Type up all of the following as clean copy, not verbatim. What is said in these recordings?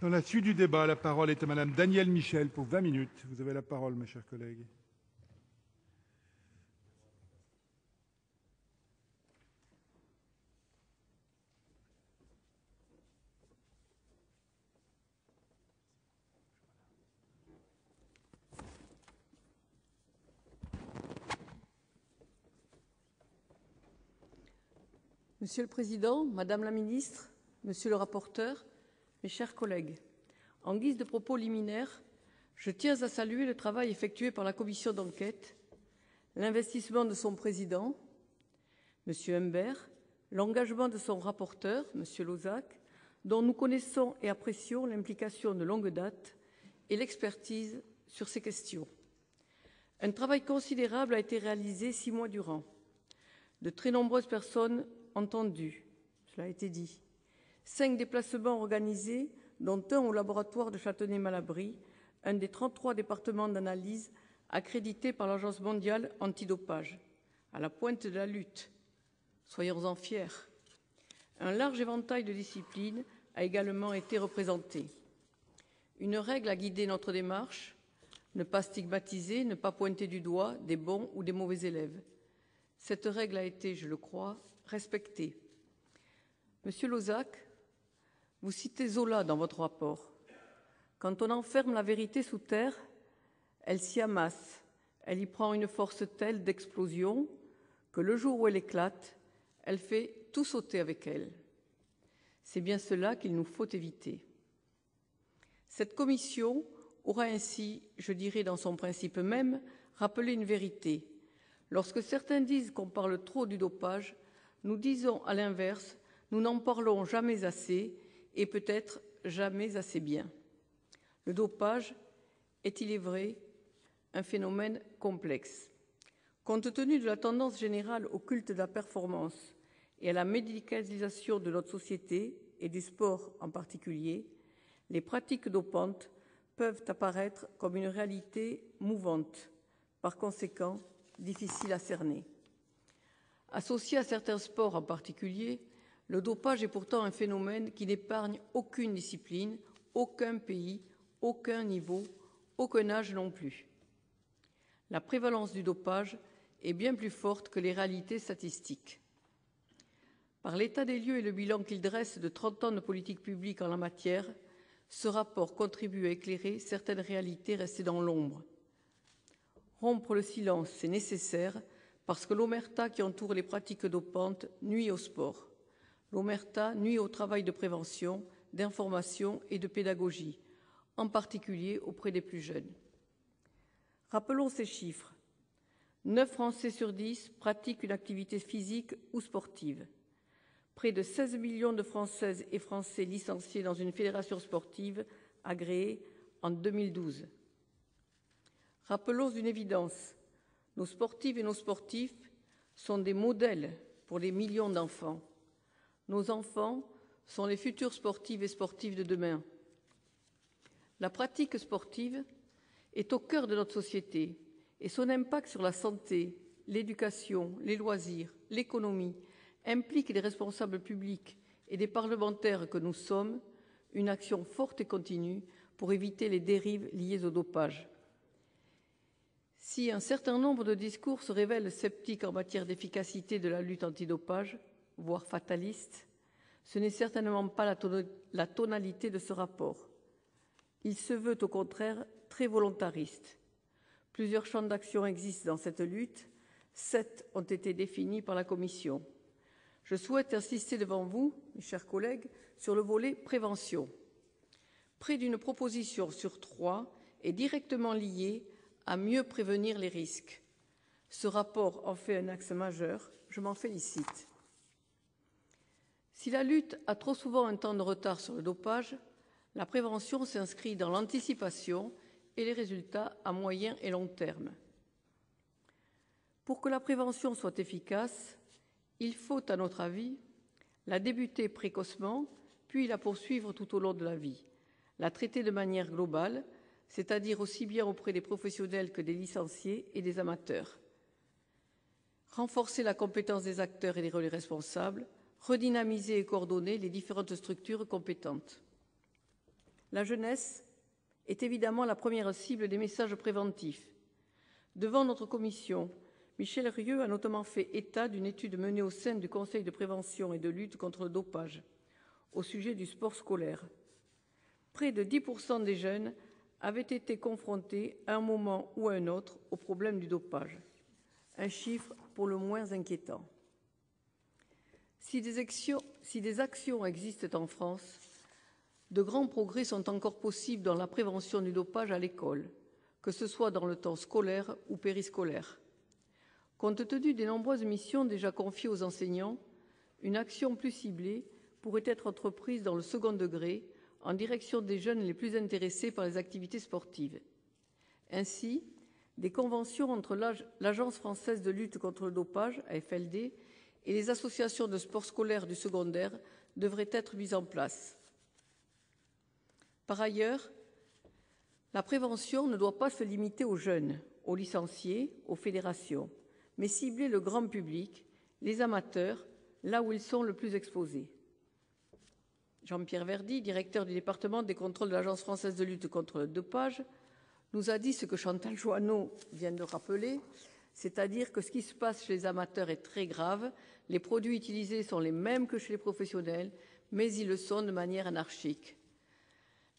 Dans la suite du débat, la parole est à Madame Danielle Michel pour 20 minutes. Vous avez la parole, mes chers collègues. Monsieur le Président, Madame la Ministre, Monsieur le rapporteur, mes chers collègues, en guise de propos liminaires, je tiens à saluer le travail effectué par la commission d'enquête, l'investissement de son président, Monsieur Humbert, l'engagement de son rapporteur, Monsieur Lozach, dont nous connaissons et apprécions l'implication de longue date et l'expertise sur ces questions. Un travail considérable a été réalisé 6 mois durant. De très nombreuses personnes entendues, cela a été dit. 5 déplacements organisés, dont un au laboratoire de Châtenay-Malabry, un des 33 départements d'analyse accrédités par l'Agence mondiale antidopage, à la pointe de la lutte. Soyons-en fiers. Un large éventail de disciplines a également été représenté. Une règle a guidé notre démarche, ne pas stigmatiser, ne pas pointer du doigt des bons ou des mauvais élèves. Cette règle a été, je le crois, respectée. Monsieur Lozach, vous citez Zola dans votre rapport. Quand on enferme la vérité sous terre, elle s'y amasse, elle y prend une force telle d'explosion que le jour où elle éclate, elle fait tout sauter avec elle. C'est bien cela qu'il nous faut éviter. Cette commission aura ainsi, je dirais dans son principe même, rappelé une vérité. Lorsque certains disent qu'on parle trop du dopage, nous disons à l'inverse, nous n'en parlons jamais assez et peut-être jamais assez bien. Le dopage est, il est vrai, un phénomène complexe. Compte tenu de la tendance générale au culte de la performance et à la médicalisation de notre société et du sport en particulier, les pratiques dopantes peuvent apparaître comme une réalité mouvante, par conséquent difficile à cerner. Associé à certains sports en particulier, le dopage est pourtant un phénomène qui n'épargne aucune discipline, aucun pays, aucun niveau, aucun âge non plus. La prévalence du dopage est bien plus forte que les réalités statistiques. Par l'état des lieux et le bilan qu'il dresse de 30 ans de politique publique en la matière, ce rapport contribue à éclairer certaines réalités restées dans l'ombre. Rompre le silence, c'est nécessaire parce que l'omerta qui entoure les pratiques dopantes nuit au sport. L'omerta nuit au travail de prévention, d'information et de pédagogie, en particulier auprès des plus jeunes. Rappelons ces chiffres. 9 Français sur 10 pratiquent une activité physique ou sportive. Près de 16 millions de Françaises et Français licenciés dans une fédération sportive agréée en 2012. Rappelons une évidence. Nos sportives et nos sportifs sont des modèles pour les millions d'enfants. Nos enfants sont les futurs sportifs et sportifs de demain. La pratique sportive est au cœur de notre société et son impact sur la santé, l'éducation, les loisirs, l'économie implique des responsables publics et des parlementaires que nous sommes une action forte et continue pour éviter les dérives liées au dopage. Si un certain nombre de discours se révèlent sceptiques en matière d'efficacité de la lutte antidopage, voire fatalistes, ce n'est certainement pas la tonalité de ce rapport. Il se veut au contraire très volontariste. Plusieurs champs d'action existent dans cette lutte, 7 ont été définis par la Commission. Je souhaite insister devant vous, mes chers collègues, sur le volet prévention. Près d'une proposition sur 3 est directement liée à mieux prévenir les risques. Ce rapport en fait un axe majeur, je m'en félicite. Si la lutte a trop souvent un temps de retard sur le dopage, la prévention s'inscrit dans l'anticipation et les résultats à moyen et long terme. Pour que la prévention soit efficace, il faut, à notre avis, la débuter précocement, puis la poursuivre tout au long de la vie, la traiter de manière globale, c'est-à-dire aussi bien auprès des professionnels que des licenciés et des amateurs. Renforcer la compétence des acteurs et des relais responsables, redynamiser et coordonner les différentes structures compétentes. La jeunesse est évidemment la première cible des messages préventifs. Devant notre commission, Michel Rieux a notamment fait état d'une étude menée au sein du Conseil de prévention et de lutte contre le dopage au sujet du sport scolaire. Près de 10% des jeunes avaient été confrontés à un moment ou à un autre au problème du dopage. Un chiffre pour le moins inquiétant. Si des actions existent en France, de grands progrès sont encore possibles dans la prévention du dopage à l'école, que ce soit dans le temps scolaire ou périscolaire. Compte tenu des nombreuses missions déjà confiées aux enseignants, une action plus ciblée pourrait être entreprise dans le second degré en direction des jeunes les plus intéressés par les activités sportives. Ainsi, des conventions entre l'Agence française de lutte contre le dopage, AFLD, et les associations de sport scolaire du secondaire devraient être mises en place. Par ailleurs, la prévention ne doit pas se limiter aux jeunes, aux licenciés, aux fédérations, mais cibler le grand public, les amateurs, là où ils sont le plus exposés. Jean-Pierre Verdy, directeur du département des contrôles de l'Agence française de lutte contre le dopage, nous a dit ce que Chantal Joanneau vient de rappeler, c'est-à-dire que ce qui se passe chez les amateurs est très grave, les produits utilisés sont les mêmes que chez les professionnels, mais ils le sont de manière anarchique.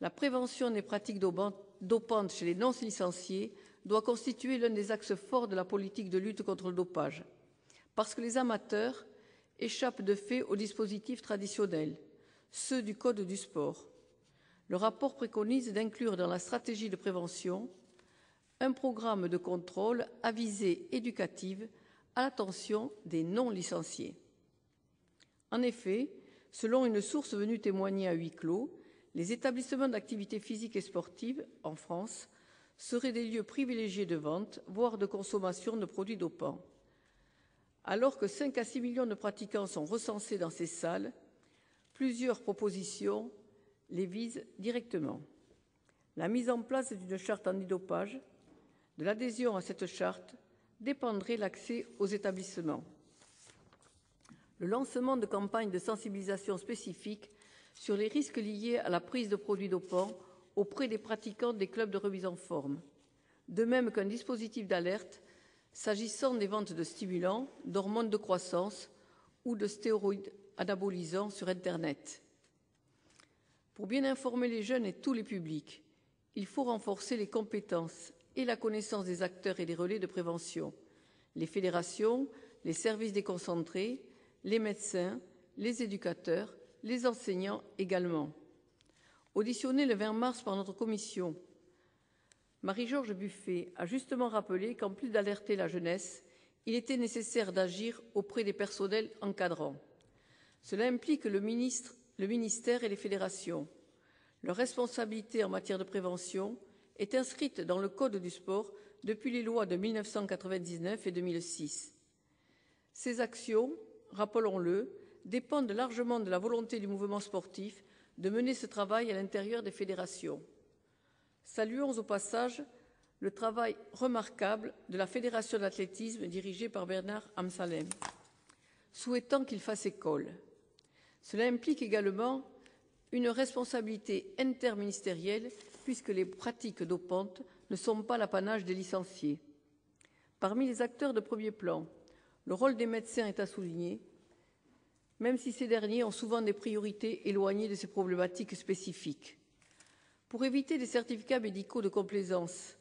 La prévention des pratiques dopantes chez les non-licenciés doit constituer l'un des axes forts de la politique de lutte contre le dopage, parce que les amateurs échappent de fait aux dispositifs traditionnels, ceux du Code du sport. Le rapport préconise d'inclure dans la stratégie de prévention un programme de contrôle à visée éducative à l'attention des non-licenciés. En effet, selon une source venue témoigner à huis clos, les établissements d'activité physique et sportive, en France, seraient des lieux privilégiés de vente, voire de consommation de produits dopants. Alors que 5 à 6 millions de pratiquants sont recensés dans ces salles, plusieurs propositions les visent directement. La mise en place d'une charte antidopage, de l'adhésion à cette charte, dépendrait l'accès aux établissements. Le lancement de campagnes de sensibilisation spécifiques sur les risques liés à la prise de produits dopants auprès des pratiquants des clubs de remise en forme, de même qu'un dispositif d'alerte s'agissant des ventes de stimulants, d'hormones de croissance ou de stéroïdes anabolisants sur Internet. Pour bien informer les jeunes et tous les publics, il faut renforcer les compétences et la connaissance des acteurs et des relais de prévention, les fédérations, les services déconcentrés, les médecins, les éducateurs, les enseignants également. Auditionnée le 20 mars par notre commission, Marie-Georges Buffet a justement rappelé qu'en plus d'alerter la jeunesse, il était nécessaire d'agir auprès des personnels encadrants. Cela implique le ministère et les fédérations. Leur responsabilité en matière de prévention est inscrite dans le Code du sport depuis les lois de 1999 et 2006. Ces actions, rappelons-le, dépendent largement de la volonté du mouvement sportif de mener ce travail à l'intérieur des fédérations. Saluons au passage le travail remarquable de la Fédération d'athlétisme dirigée par Bernard Amsalem, souhaitant qu'il fasse école. Cela implique également une responsabilité interministérielle puisque les pratiques dopantes ne sont pas l'apanage des licenciés. Parmi les acteurs de premier plan, le rôle des médecins est à souligner, même si ces derniers ont souvent des priorités éloignées de ces problématiques spécifiques. Pour éviter les certificats médicaux de complaisance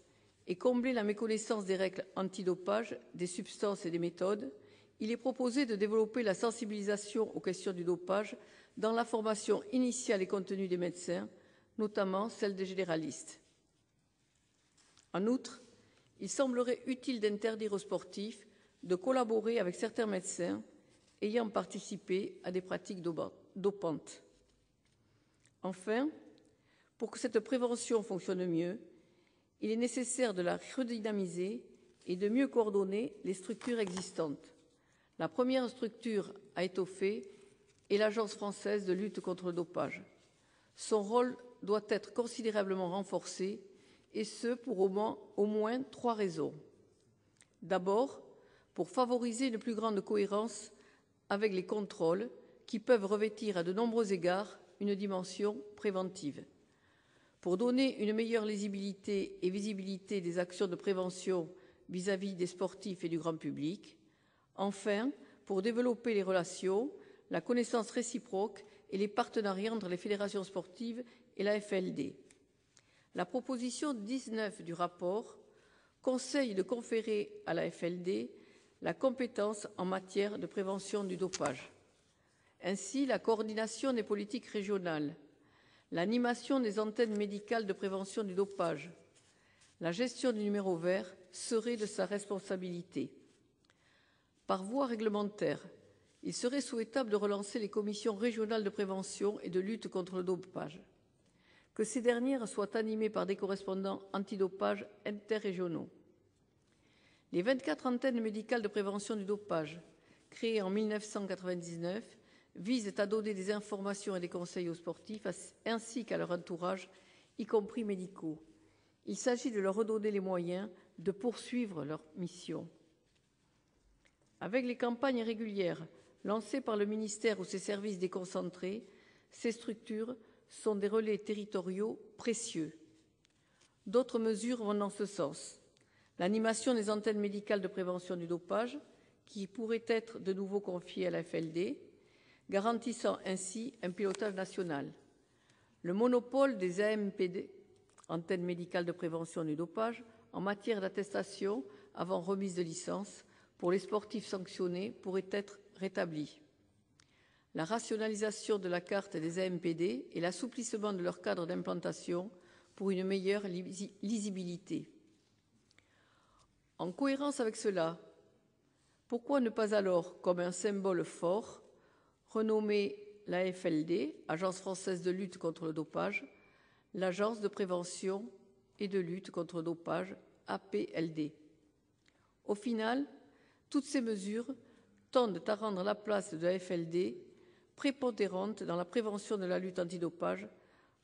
et combler la méconnaissance des règles antidopage, des substances et des méthodes, il est proposé de développer la sensibilisation aux questions du dopage dans la formation initiale et continue des médecins, notamment celle des généralistes. En outre, il semblerait utile d'interdire aux sportifs de collaborer avec certains médecins ayant participé à des pratiques dopantes. Enfin, pour que cette prévention fonctionne mieux, il est nécessaire de la redynamiser et de mieux coordonner les structures existantes. La première structure à étoffer est l'Agence française de lutte contre le dopage. Son rôle doit être considérablement renforcé, et ce pour au moins 3 raisons. D'abord, pour favoriser une plus grande cohérence avec les contrôles qui peuvent revêtir à de nombreux égards une dimension préventive. pour donner une meilleure lisibilité et visibilité des actions de prévention vis-à-vis des sportifs et du grand public. Enfin, pour développer les relations, la connaissance réciproque et les partenariats entre les fédérations sportives et la FLD. La proposition 19 du rapport conseille de conférer à la FLD la compétence en matière de prévention du dopage. Ainsi, la coordination des politiques régionales, l'animation des antennes médicales de prévention du dopage, la gestion du numéro vert seraient de sa responsabilité. Par voie réglementaire, il serait souhaitable de relancer les commissions régionales de prévention et de lutte contre le dopage, que ces dernières soient animées par des correspondants antidopage interrégionaux. Les 24 antennes médicales de prévention du dopage, créées en 1999, visent à donner des informations et des conseils aux sportifs ainsi qu'à leur entourage, y compris médicaux. Il s'agit de leur redonner les moyens de poursuivre leur mission. Avec les campagnes régulières lancées par le ministère ou ses services déconcentrés, ces structures sont des relais territoriaux précieux. D'autres mesures vont dans ce sens. L'animation des antennes médicales de prévention du dopage, qui pourrait être de nouveau confiée à la FLD, garantissant ainsi un pilotage national. Le monopole des AMPD, antennes médicales de prévention du dopage, en matière d'attestation avant remise de licence pour les sportifs sanctionnés pourrait être rétabli. La rationalisation de la carte des AMPD et l'assouplissement de leur cadre d'implantation pour une meilleure lisibilité. En cohérence avec cela, pourquoi ne pas alors, comme un symbole fort, renommer la FLD, Agence française de lutte contre le dopage, l'Agence de prévention et de lutte contre le dopage, APLD. Au final, toutes ces mesures tendent à rendre la place de la FLD prépondérante dans la prévention de la lutte antidopage,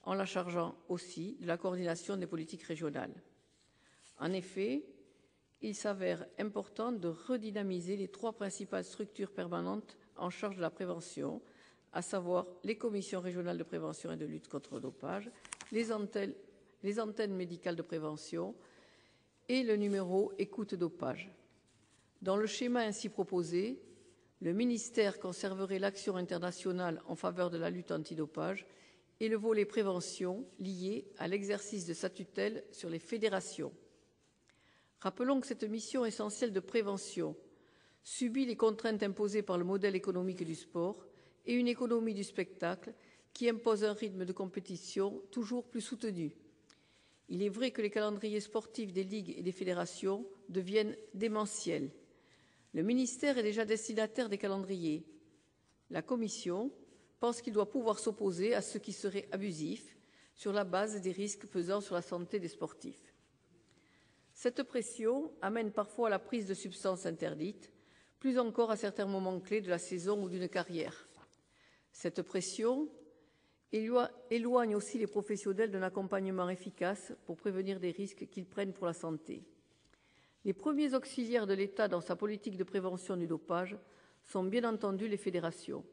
en la chargeant aussi de la coordination des politiques régionales. En effet, il s'avère important de redynamiser les 3 principales structures permanentes en charge de la prévention, à savoir les commissions régionales de prévention et de lutte contre le dopage, les antennes médicales de prévention et le numéro écoute dopage. Dans le schéma ainsi proposé, le ministère conserverait l'action internationale en faveur de la lutte antidopage et le volet prévention lié à l'exercice de sa tutelle sur les fédérations. Rappelons que cette mission essentielle de prévention subit les contraintes imposées par le modèle économique du sport et une économie du spectacle qui impose un rythme de compétition toujours plus soutenu. Il est vrai que les calendriers sportifs des ligues et des fédérations deviennent démentiels. Le ministère est déjà destinataire des calendriers. La Commission pense qu'il doit pouvoir s'opposer à ce qui serait abusif sur la base des risques pesant sur la santé des sportifs. Cette pression amène parfois à la prise de substances interdites, plus encore à certains moments clés de la saison ou d'une carrière. Cette pression éloigne aussi les professionnels d'un accompagnement efficace pour prévenir des risques qu'ils prennent pour la santé. Les premiers auxiliaires de l'État dans sa politique de prévention du dopage sont bien entendu les fédérations.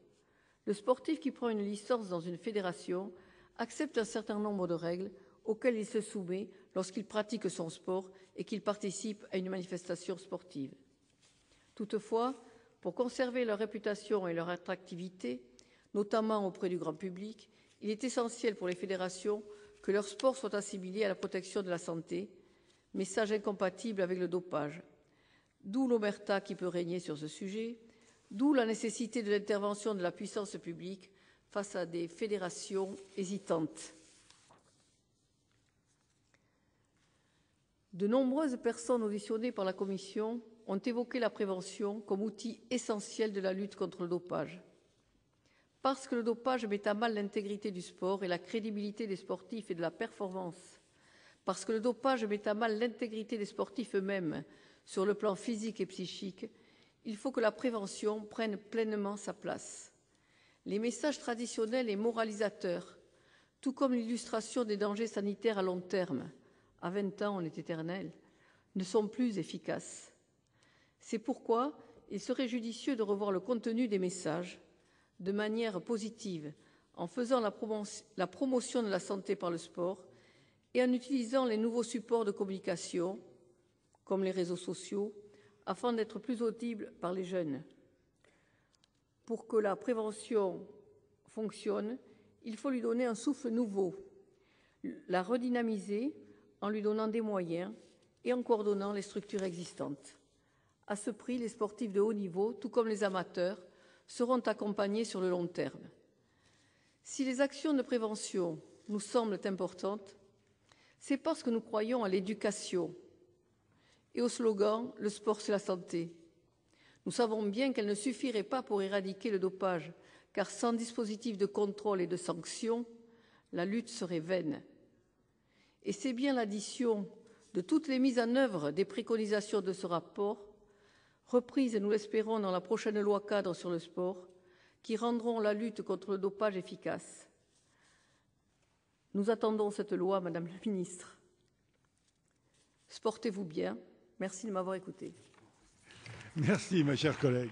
Le sportif qui prend une licence dans une fédération accepte un certain nombre de règles auxquelles il se soumet lorsqu'il pratique son sport et qu'il participe à une manifestation sportive. Toutefois, pour conserver leur réputation et leur attractivité, notamment auprès du grand public, il est essentiel pour les fédérations que leur sport soit assimilé à la protection de la santé, message incompatible avec le dopage. D'où l'omerta qui peut régner sur ce sujet, d'où la nécessité de l'intervention de la puissance publique face à des fédérations hésitantes. De nombreuses personnes auditionnées par la Commission ont évoqué la prévention comme outil essentiel de la lutte contre le dopage. Parce que le dopage met à mal l'intégrité du sport et la crédibilité des sportifs et de la performance, parce que le dopage met à mal l'intégrité des sportifs eux-mêmes sur le plan physique et psychique, il faut que la prévention prenne pleinement sa place. Les messages traditionnels et moralisateurs, tout comme l'illustration des dangers sanitaires à long terme, à 20 ans on est éternel, ne sont plus efficaces. C'est pourquoi il serait judicieux de revoir le contenu des messages de manière positive, en faisant la promotion de la santé par le sport et en utilisant les nouveaux supports de communication, comme les réseaux sociaux, afin d'être plus audible par les jeunes. Pour que la prévention fonctionne, il faut lui donner un souffle nouveau, la redynamiser en lui donnant des moyens et en coordonnant les structures existantes. À ce prix, les sportifs de haut niveau, tout comme les amateurs, seront accompagnés sur le long terme. Si les actions de prévention nous semblent importantes, c'est parce que nous croyons à l'éducation et au slogan « Le sport, c'est la santé ». Nous savons bien qu'elle ne suffirait pas pour éradiquer le dopage, car sans dispositif de contrôle et de sanction, la lutte serait vaine. Et c'est bien l'addition de toutes les mises en œuvre des préconisations de ce rapport, reprises, nous l'espérons, dans la prochaine loi cadre sur le sport, qui rendront la lutte contre le dopage efficace. Nous attendons cette loi, Madame la Ministre. Sportez-vous bien. Merci de m'avoir écouté. Merci, ma chère collègue.